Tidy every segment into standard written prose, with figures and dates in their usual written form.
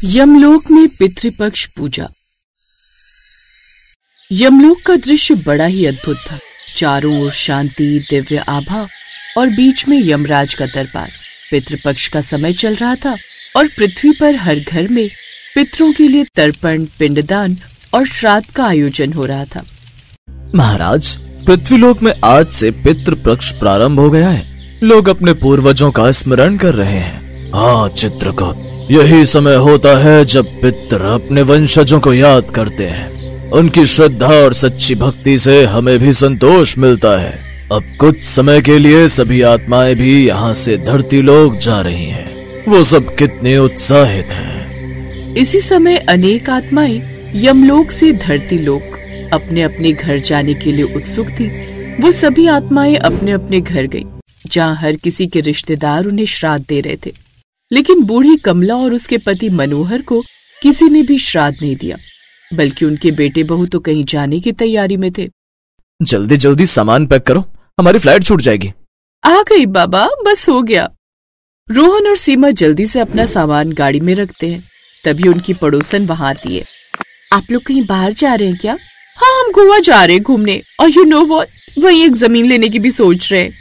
यमलोक में पितृपक्ष पूजा। यमलोक का दृश्य बड़ा ही अद्भुत था। चारों ओर शांति, दिव्य आभा और बीच में यमराज का दरबार। पितृपक्ष का समय चल रहा था और पृथ्वी पर हर घर में पितरों के लिए तर्पण, पिंडदान और श्राद्ध का आयोजन हो रहा था। महाराज, पृथ्वीलोक में आज से पितृपक्ष प्रारंभ हो गया है। लोग अपने पूर्वजों का स्मरण कर रहे हैं। हाँ चित्रकूट, यही समय होता है जब पितर अपने वंशजों को याद करते हैं। उनकी श्रद्धा और सच्ची भक्ति से हमें भी संतोष मिलता है। अब कुछ समय के लिए सभी आत्माएं भी यहाँ से धरती लोक जा रही हैं। वो सब कितने उत्साहित हैं। इसी समय अनेक आत्माएं यमलोक से धरती लोक अपने अपने घर जाने के लिए उत्सुक थी। वो सभी आत्माएं अपने अपने घर गईं, जहाँ हर किसी के रिश्तेदार उन्हें श्राद्ध दे रहे थे। लेकिन बूढ़ी कमला और उसके पति मनोहर को किसी ने भी श्राद्ध नहीं दिया, बल्कि उनके बेटे बहू तो कहीं जाने की तैयारी में थे। जल्दी जल्दी सामान पैक करो, हमारी फ्लाइट छूट जाएगी। आ गई बाबा, बस हो गया। रोहन और सीमा जल्दी से अपना सामान गाड़ी में रखते हैं। तभी उनकी पड़ोसन वहां आती है। आप लोग कहीं बाहर जा रहे हैं क्या? हाँ, हम गोवा जा रहे हैं घूमने, और यू नो व्हाट, वहीं एक जमीन लेने की भी सोच रहे हैं।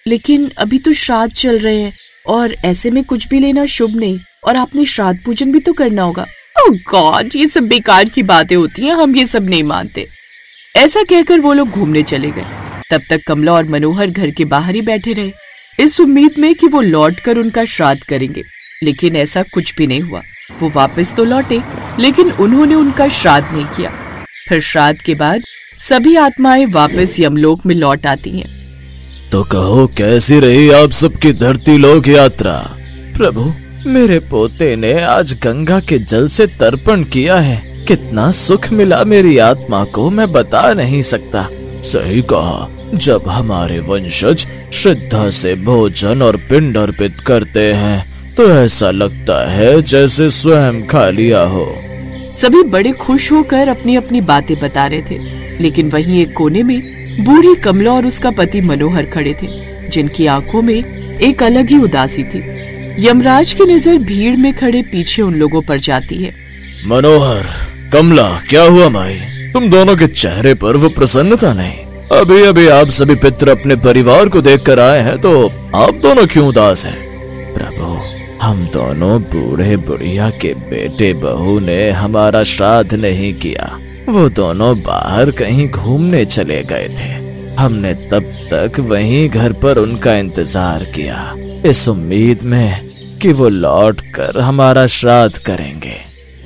लेकिन अभी तो श्राद्ध चल रहे हैं और ऐसे में कुछ भी लेना शुभ नहीं, और आपने श्राद्ध पूजन भी तो करना होगा। ओह गॉड, ये सब बेकार की बातें होती हैं, हम ये सब नहीं मानते। ऐसा कहकर वो लोग घूमने चले गए। तब तक कमला और मनोहर घर के बाहर ही बैठे रहे, इस उम्मीद में कि वो लौटकर उनका श्राद्ध करेंगे। लेकिन ऐसा कुछ भी नहीं हुआ। वो वापस तो लौटे, लेकिन उन्होंने उनका श्राद्ध नहीं किया। फिर श्राद्ध के बाद सभी आत्माएं वापस यमलोक में लौट आती हैं। तो कहो, कैसी रही आप सबकी धरती लोक यात्रा? प्रभु, मेरे पोते ने आज गंगा के जल से तर्पण किया है। कितना सुख मिला मेरी आत्मा को, मैं बता नहीं सकता। सही कहा, जब हमारे वंशज श्रद्धा से भोजन और पिंड अर्पित करते हैं तो ऐसा लगता है जैसे स्वयं खा लिया हो। सभी बड़े खुश होकर अपनी अपनी बातें बता रहे थे। लेकिन वहीं एक कोने में बूढ़ी कमला और उसका पति मनोहर खड़े थे, जिनकी आंखों में एक अलग ही उदासी थी। यमराज की नजर भीड़ में खड़े पीछे उन लोगों पर जाती है। मनोहर, कमला, क्या हुआ माई? तुम दोनों के चेहरे पर वो प्रसन्नता नहीं। अभी अभी आप सभी पितर अपने परिवार को देखकर आए हैं, तो आप दोनों क्यों उदास हैं? प्रभु, हम दोनों बूढ़े बुढ़िया के बेटे बहू ने हमारा श्राद्ध नहीं किया। वो दोनों बाहर कहीं घूमने चले गए थे। हमने तब तक वहीं घर पर उनका इंतजार किया, इस उम्मीद में कि वो लौट कर हमारा श्राद्ध करेंगे।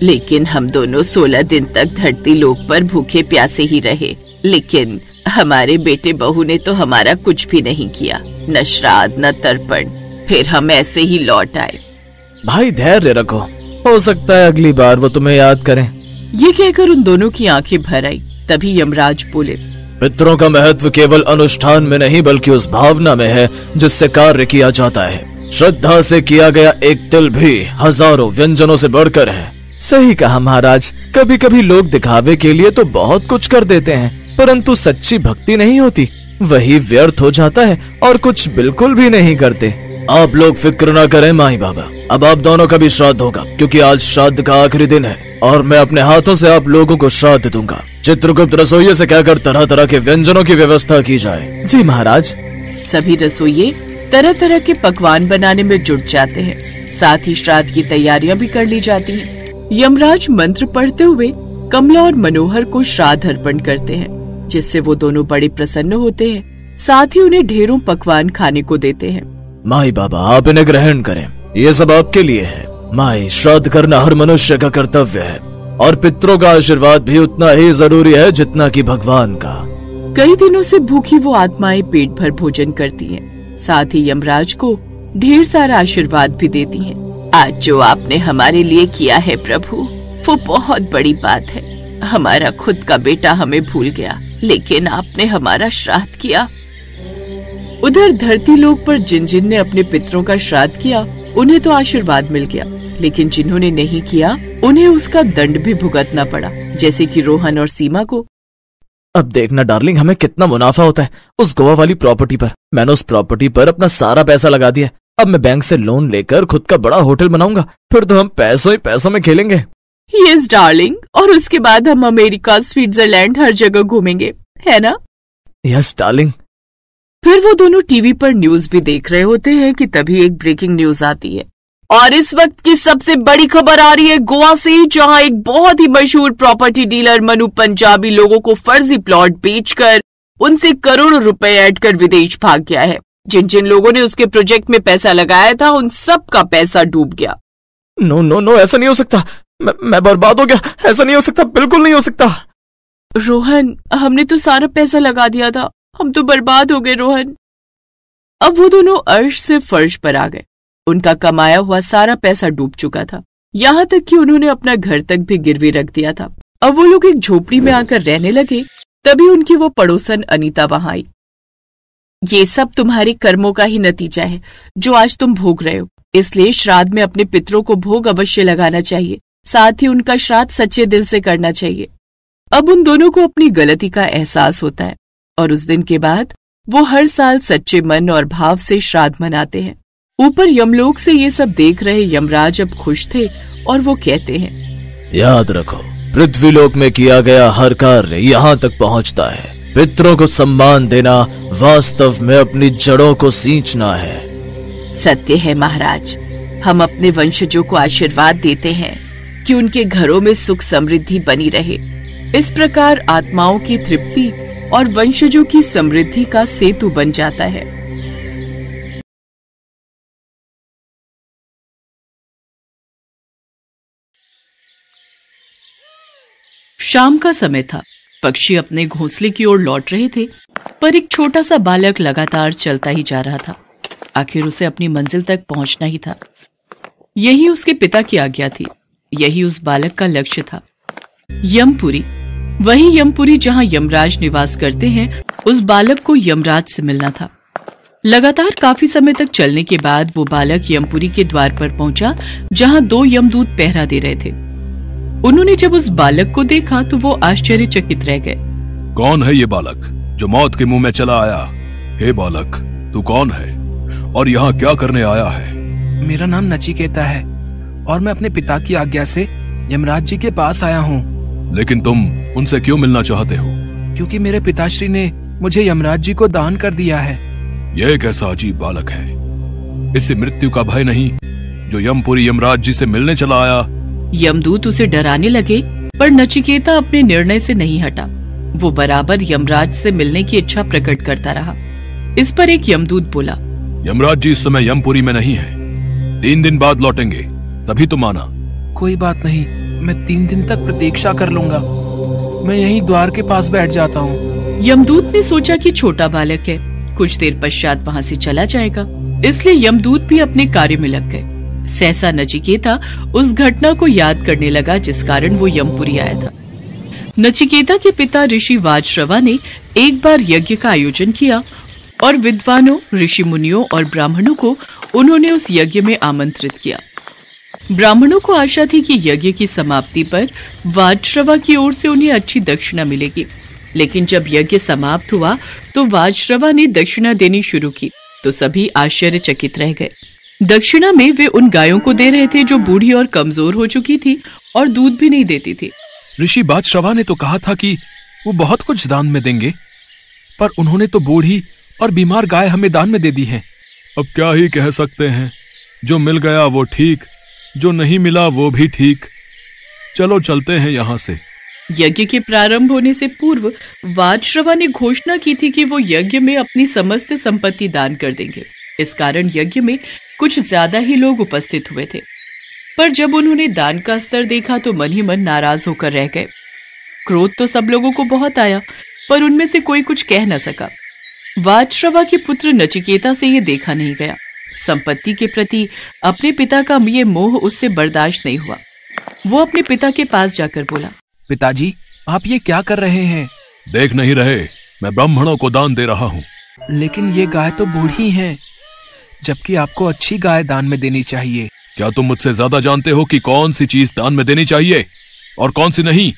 लेकिन हम दोनों 16 दिन तक धरती लोक पर भूखे प्यासे ही रहे। लेकिन हमारे बेटे बहू ने तो हमारा कुछ भी नहीं किया, न श्राद्ध न तर्पण। फिर हम ऐसे ही लौट आए। भाई धैर्य रखो, हो सकता है अगली बार वो तुम्हें याद करें। ये कहकर उन दोनों की आंखें भर आई। तभी यमराज बोले, पितरों का महत्व केवल अनुष्ठान में नहीं बल्कि उस भावना में है जिससे कार्य किया जाता है। श्रद्धा से किया गया एक तिल भी हजारों व्यंजनों से बढ़कर है। सही कहा महाराज, कभी कभी लोग दिखावे के लिए तो बहुत कुछ कर देते हैं, परंतु सच्ची भक्ति नहीं होती, वही व्यर्थ हो जाता है और कुछ बिल्कुल भी नहीं करते। आप लोग फिक्र ना करें माई बाबा, अब आप दोनों का भी श्राद्ध होगा, क्योंकि आज श्राद्ध का आखिरी दिन है और मैं अपने हाथों से आप लोगों को श्राद्ध दूंगा। चित्रगुप्त रसोइये से कहकर तरह तरह के व्यंजनों की व्यवस्था की जाए। जी महाराज। सभी रसोइये तरह तरह के पकवान बनाने में जुट जाते हैं। साथ ही श्राद्ध की तैयारियां भी कर ली जाती हैं। यमराज मंत्र पढ़ते हुए कमला और मनोहर को श्राद्ध अर्पण करते हैं, जिससे वो दोनों बड़े प्रसन्न होते हैं। साथ ही उन्हें ढेरों पकवान खाने को देते हैं। माई बाबा, आप इन्हें ग्रहण करें, ये सब आपके लिए है। माई, श्राद्ध करना हर मनुष्य का कर्तव्य है और पितरों का आशीर्वाद भी उतना ही जरूरी है जितना कि भगवान का। कई दिनों से भूखी वो आत्माएं पेट भर भोजन करती हैं। साथ ही यमराज को ढेर सारा आशीर्वाद भी देती हैं। आज जो आपने हमारे लिए किया है प्रभु, वो बहुत बड़ी बात है। हमारा खुद का बेटा हमें भूल गया, लेकिन आपने हमारा श्राद्ध किया। उधर धरती लोक पर जिन जिन ने अपने पितरों का श्राद्ध किया, उन्हें तो आशीर्वाद मिल गया, लेकिन जिन्होंने नहीं किया उन्हें उसका दंड भी भुगतना पड़ा, जैसे कि रोहन और सीमा को। अब देखना डार्लिंग, हमें कितना मुनाफा होता है उस गोवा वाली प्रॉपर्टी पर। मैंने उस प्रॉपर्टी पर अपना सारा पैसा लगा दिया, अब मैं बैंक से लोन लेकर खुद का बड़ा होटल बनाऊंगा, फिर तो हम पैसों ही पैसों में खेलेंगे। यस डार्लिंग, और उसके बाद हम अमेरिका, स्विट्जरलैंड हर जगह घूमेंगे, है ना? Yes darling. फिर वो दोनों टीवी पर न्यूज भी देख रहे होते हैं कि तभी एक ब्रेकिंग न्यूज आती है, और इस वक्त की सबसे बड़ी खबर आ रही है गोवा से, जहां एक बहुत ही मशहूर प्रॉपर्टी डीलर मनु पंजाबी लोगों को फर्जी प्लॉट बेचकर उनसे करोड़ों रुपए ऐड कर विदेश भाग गया है। जिन जिन लोगों ने उसके प्रोजेक्ट में पैसा लगाया था उन सब का पैसा डूब गया। नो नो नो, ऐसा नहीं हो सकता, मैं बर्बाद हो गया, ऐसा नहीं हो सकता, बिल्कुल नहीं हो सकता। रोहन, हमने तो सारा पैसा लगा दिया था, हम तो बर्बाद हो गए रोहन। अब वो दोनों अर्श से फर्श पर आ गए। उनका कमाया हुआ सारा पैसा डूब चुका था, यहाँ तक कि उन्होंने अपना घर तक भी गिरवी रख दिया था। अब वो लोग एक झोपड़ी में आकर रहने लगे, तभी उनकी वो पड़ोसन अनीता वहां आई। ये सब तुम्हारे कर्मों का ही नतीजा है जो आज तुम भोग रहे हो, इसलिए श्राद्ध में अपने पितरों को भोग अवश्य लगाना चाहिए, साथ ही उनका श्राद्ध सच्चे दिल से करना चाहिए। अब उन दोनों को अपनी गलती का एहसास होता है और उस दिन के बाद वो हर साल सच्चे मन और भाव से श्राद्ध मनाते हैं। ऊपर यमलोक से ये सब देख रहे यमराज अब खुश थे और वो कहते हैं, याद रखो, पृथ्वीलोक में किया गया हर कार्य यहाँ तक पहुँचता है। पितरों को सम्मान देना वास्तव में अपनी जड़ों को सींचना है। सत्य है महाराज, हम अपने वंशजों को आशीर्वाद देते हैं कि उनके घरों में सुख समृद्धि बनी रहे। इस प्रकार आत्माओं की तृप्ति और वंशजों की समृद्धि का सेतु बन जाता है। शाम का समय था। पक्षी अपने घोंसले की ओर लौट रहे थे, पर एक छोटा सा बालक लगातार चलता ही जा रहा था। आखिर उसे अपनी मंजिल तक पहुंचना ही था। यही उसके पिता की आज्ञा थी, यही उस बालक का लक्ष्य था। यमपुरी, वही यमपुरी जहां यमराज निवास करते हैं, उस बालक को यमराज से मिलना था। लगातार काफी समय तक चलने के बाद वो बालक यमपुरी के द्वार पर पहुंचा, जहां 2 यमदूत पहरा दे रहे थे। उन्होंने जब उस बालक को देखा तो वो आश्चर्यचकित रह गए। कौन है ये बालक जो मौत के मुंह में चला आया? हे बालक, तू कौन है और यहाँ क्या करने आया है? मेरा नाम नचिकेता है और मैं अपने पिता की आज्ञा से यमराज जी के पास आया हूँ। लेकिन तुम उनसे क्यों मिलना चाहते हो? क्योंकि मेरे पिताश्री ने मुझे यमराज जी को दान कर दिया है। यह कैसा अजीब बालक है? इससे मृत्यु का भय नहीं जो यमपुरी यमराज जी से मिलने चला आया? यमदूत उसे डराने लगे, पर नचिकेता अपने निर्णय से नहीं हटा। वो बराबर यमराज से मिलने की इच्छा प्रकट करता रहा। इस पर एक यमदूत बोला, यमराज जी इस समय यमपुरी में नहीं है, 3 दिन बाद लौटेंगे, तभी तुम आना। कोई बात नहीं, मैं 3 दिन तक प्रतीक्षा कर लूंगा। मैं यहीं द्वार के पास बैठ जाता हूँ। यमदूत ने सोचा कि छोटा बालक है, कुछ देर पश्चात वहाँ से चला जाएगा, इसलिए यमदूत भी अपने कार्य में लग गए। सहसा नचिकेता उस घटना को याद करने लगा जिस कारण वो यमपुरी आया था। नचिकेता के पिता ऋषि वाजश्रवा ने एक बार यज्ञ का आयोजन किया और विद्वानों, ऋषि मुनियों और ब्राह्मणों को उन्होंने उस यज्ञ में आमंत्रित किया। ब्राह्मणों को आशा थी कि यज्ञ की समाप्ति पर वाजश्रवा की ओर से उन्हें अच्छी दक्षिणा मिलेगी, लेकिन जब यज्ञ समाप्त हुआ तो वाजश्रवा ने दक्षिणा देनी शुरू की तो सभी आश्चर्यचकित रह गए। दक्षिणा में वे उन गायों को दे रहे थे जो बूढ़ी और कमजोर हो चुकी थी और दूध भी नहीं देती थी। ऋषि वाजश्रवा ने तो कहा था कि वो बहुत कुछ दान में देंगे, पर उन्होंने तो बूढ़ी और बीमार गाय हमें दान में दे दी है। अब क्या ही कह सकते हैं, जो मिल गया वो ठीक, जो नहीं मिला वो भी ठीक। चलो चलते हैं यहाँ से। यज्ञ के प्रारंभ होने से पूर्व वाजश्रवा ने घोषणा की थी कि वो यज्ञ में अपनी समस्त संपत्ति दान कर देंगे। इस कारण यज्ञ में कुछ ज्यादा ही लोग उपस्थित हुए थे, पर जब उन्होंने दान का स्तर देखा तो मन ही मन नाराज होकर रह गए। क्रोध तो सब लोगों को बहुत आया, पर उनमें से कोई कुछ कह न सका। वाजश्रवा के पुत्र नचिकेता से ये देखा नहीं गया। संपत्ति के प्रति अपने पिता का ये मोह उससे बर्दाश्त नहीं हुआ। वो अपने पिता के पास जाकर बोला, पिताजी, आप ये क्या कर रहे हैं? देख नहीं रहे, मैं ब्राह्मणों को दान दे रहा हूँ। लेकिन ये गाय तो बूढ़ी है, जबकि आपको अच्छी गाय दान में देनी चाहिए। क्या तुम मुझसे ज्यादा जानते हो कि कौन सी चीज दान में देनी चाहिए और कौन सी नहीं?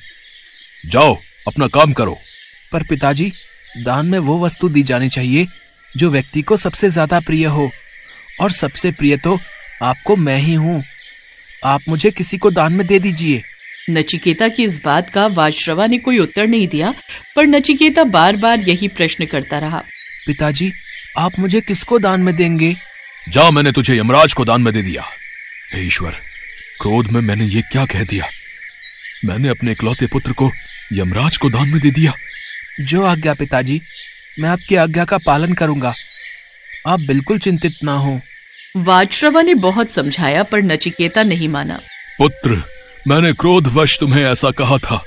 जाओ अपना काम करो। पर पिताजी, दान में वो वस्तु दी जानी चाहिए जो व्यक्ति को सबसे ज्यादा प्रिय हो और सबसे प्रिय तो आपको मैं ही हूँ। आप मुझे किसी को दान में दे दीजिए। नचिकेता की इस बात का वाजश्रवा ने कोई उत्तर नहीं दिया, पर नचिकेता बार बार यही प्रश्न करता रहा। पिताजी, आप मुझे किसको दान में देंगे? जा, मैंने तुझे यमराज को दान में दे दिया। हे ईश्वर, क्रोध में मैंने ये क्या कह दिया? मैंने अपने इकलौते पुत्र को यमराज को दान में दे दिया। जो आज्ञा पिताजी, मैं आपकी आज्ञा का पालन करूंगा। आप बिल्कुल चिंतित ना हो। वाजश्रवा ने बहुत समझाया, पर नचिकेता नहीं माना। पुत्र, मैंने क्रोधवश तुम्हें ऐसा कहा था।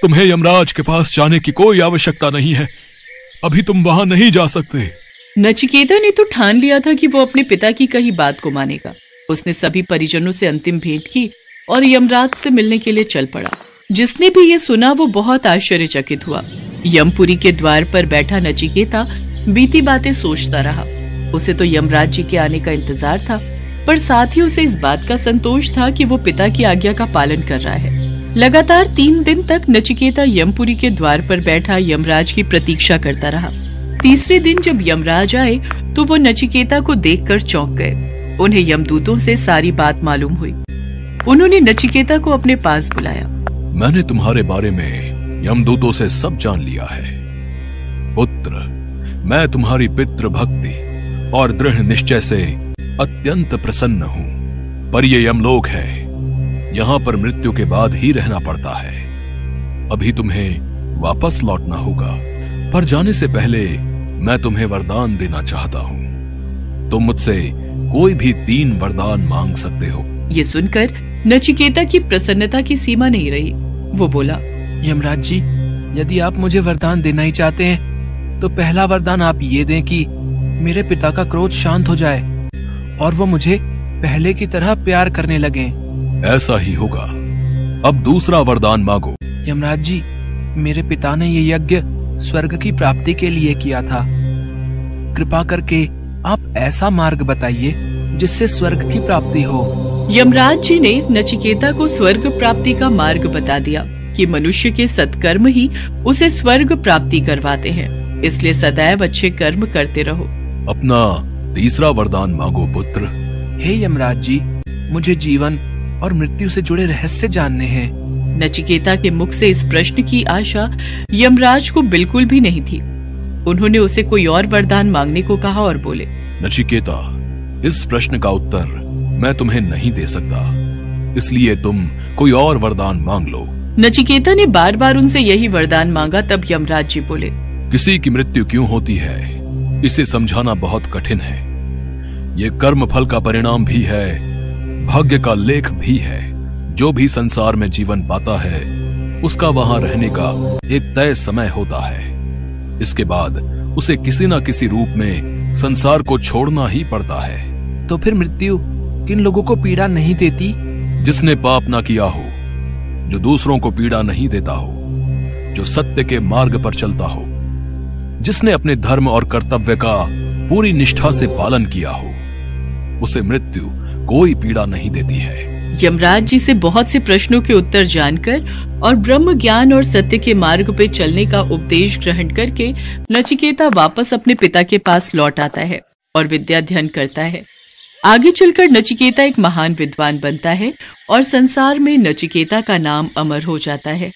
तुम्हें यमराज के पास जाने की कोई आवश्यकता नहीं है। अभी तुम वहां नहीं जा सकते। नचिकेता ने तो ठान लिया था कि वो अपने पिता की कही बात को मानेगा। उसने सभी परिजनों से अंतिम भेंट की और यमराज से मिलने के लिए चल पड़ा। जिसने भी ये सुना वो बहुत आश्चर्यचकित हुआ। यमपुरी के द्वार पर बैठा नचिकेता बीती बातें सोचता रहा। उसे तो यमराज जी के आने का इंतजार था, पर साथ ही उसे इस बात का संतोष था कि वो पिता की आज्ञा का पालन कर रहा है। लगातार 3 दिन तक नचिकेता यमपुरी के द्वार पर बैठा यमराज की प्रतीक्षा करता रहा। तीसरे दिन जब यमराज आए तो वो नचिकेता को देखकर चौंक गए। उन्हें यमदूतों से सारी बात मालूम हुई। उन्होंने नचिकेता को अपने पास बुलाया। मैंने तुम्हारे बारे में यमदूतों से सब जान लिया है। पुत्र, मैं तुम्हारी पितृ भक्ति और दृढ़ निश्चय से अत्यंत प्रसन्न हूँ। पर ये यमलोक है, यहाँ पर मृत्यु के बाद ही रहना पड़ता है। अभी तुम्हें वापस लौटना होगा, पर जाने से पहले मैं तुम्हें वरदान देना चाहता हूँ। तुम मुझसे कोई भी 3 वरदान मांग सकते हो। ये सुनकर नचिकेता की प्रसन्नता की सीमा नहीं रही। वो बोला, यमराज जी, यदि आप मुझे वरदान देना ही चाहते हैं तो पहला वरदान आप ये दें कि मेरे पिता का क्रोध शांत हो जाए और वो मुझे पहले की तरह प्यार करने लगे। ऐसा ही होगा। अब दूसरा वरदान मांगो। यमराज जी, मेरे पिता ने ये यज्ञ स्वर्ग की प्राप्ति के लिए किया था। कृपा करके आप ऐसा मार्ग बताइए जिससे स्वर्ग की प्राप्ति हो। यमराज जी ने नचिकेता को स्वर्ग प्राप्ति का मार्ग बता दिया कि मनुष्य के सत्कर्म ही उसे स्वर्ग प्राप्ति करवाते हैं, इसलिए सदैव अच्छे कर्म करते रहो। अपना तीसरा वरदान मांगो पुत्र। हे यमराज जी, मुझे जीवन और मृत्यु से जुड़े रहस्य जानने हैं। नचिकेता के मुख से इस प्रश्न की आशा यमराज को बिल्कुल भी नहीं थी। उन्होंने उसे कोई और वरदान मांगने को कहा और बोले, नचिकेता, इस प्रश्न का उत्तर मैं तुम्हें नहीं दे सकता, इसलिए तुम कोई और वरदान मांग लो। नचिकेता ने बार बार उनसे यही वरदान मांगा। तब यमराज जी बोले, किसी की मृत्यु क्यों होती है इसे समझाना बहुत कठिन है। ये कर्म फल का परिणाम भी है, भाग्य का लेख भी है। जो भी संसार में जीवन पाता है उसका वहां रहने का एक तय समय होता है। इसके बाद उसे किसी न किसी रूप में संसार को छोड़ना ही पड़ता है। तो फिर मृत्यु किन लोगों को पीड़ा नहीं देती? जिसने पाप ना किया हो, जो दूसरों को पीड़ा नहीं देता हो, जो सत्य के मार्ग पर चलता हो, जिसने अपने धर्म और कर्तव्य का पूरी निष्ठा से पालन किया हो, उसे मृत्यु कोई पीड़ा नहीं देती है। यमराज जी से बहुत से प्रश्नों के उत्तर जानकर और ब्रह्म ज्ञान और सत्य के मार्ग पे चलने का उपदेश ग्रहण करके नचिकेता वापस अपने पिता के पास लौट आता है और विद्या अध्ययन करता है। आगे चलकर नचिकेता एक महान विद्वान बनता है और संसार में नचिकेता का नाम अमर हो जाता है।